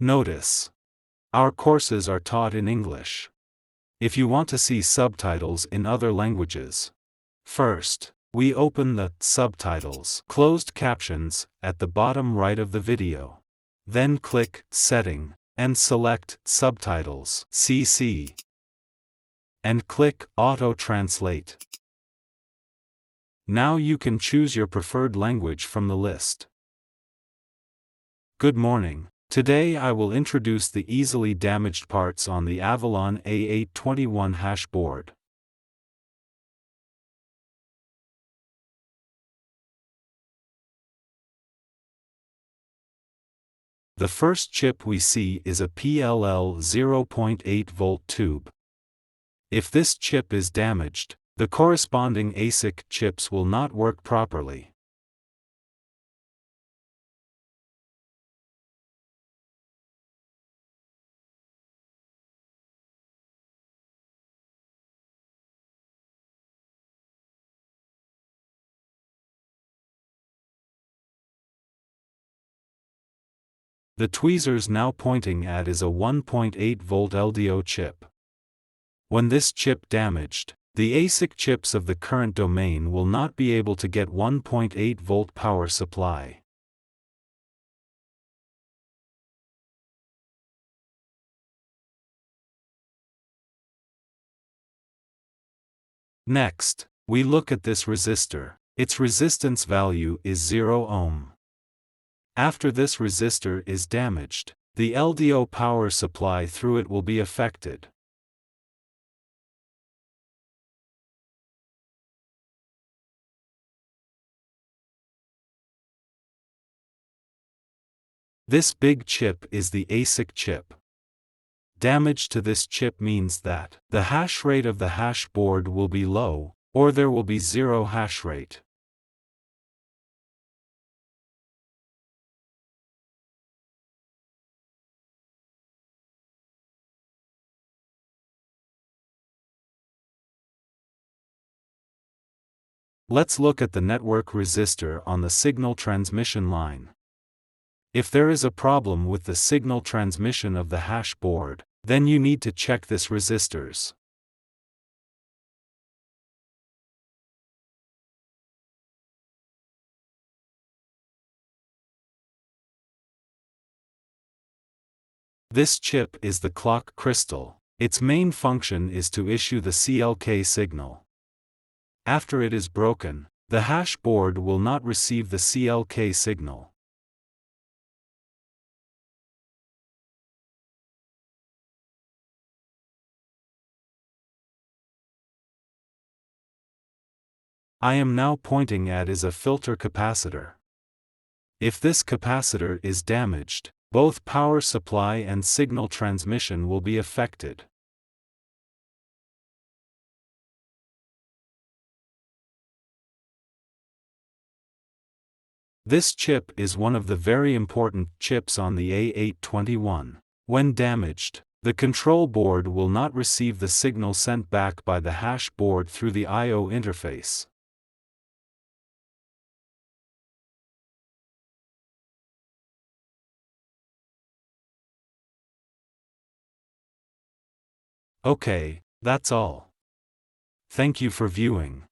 Notice: our courses are taught in English. If you want to see subtitles in other languages, first, we open the Subtitles closed captions at the bottom right of the video. Then click Setting and select Subtitles (CC) and click Auto Translate. Now you can choose your preferred language from the list. Good morning. Today I will introduce the easily damaged parts on the Avalon A821 hash board. The first chip we see is a PLL 0.8 volt tube. If this chip is damaged, the corresponding ASIC chips will not work properly. The tweezers now pointing at is a 1.8 volt LDO chip. When this chip damaged, the ASIC chips of the current domain will not be able to get 1.8 volt power supply. Next, we look at this resistor. Its resistance value is 0 ohm. After this resistor is damaged, the LDO power supply through it will be affected. This big chip is the ASIC chip. Damage to this chip means that the hash rate of the hash board will be low, or there will be zero hash rate. Let's look at the network resistor on the signal transmission line. If there is a problem with the signal transmission of the hash board, then you need to check this resistors. This chip is the clock crystal. Its main function is to issue the CLK signal. After it is broken, the hash board will not receive the CLK signal. I am now pointing at is a filter capacitor. If this capacitor is damaged, both power supply and signal transmission will be affected. This chip is one of the very important chips on the A821. When damaged, the control board will not receive the signal sent back by the hash board through the I/O interface. Okay, that's all. Thank you for viewing.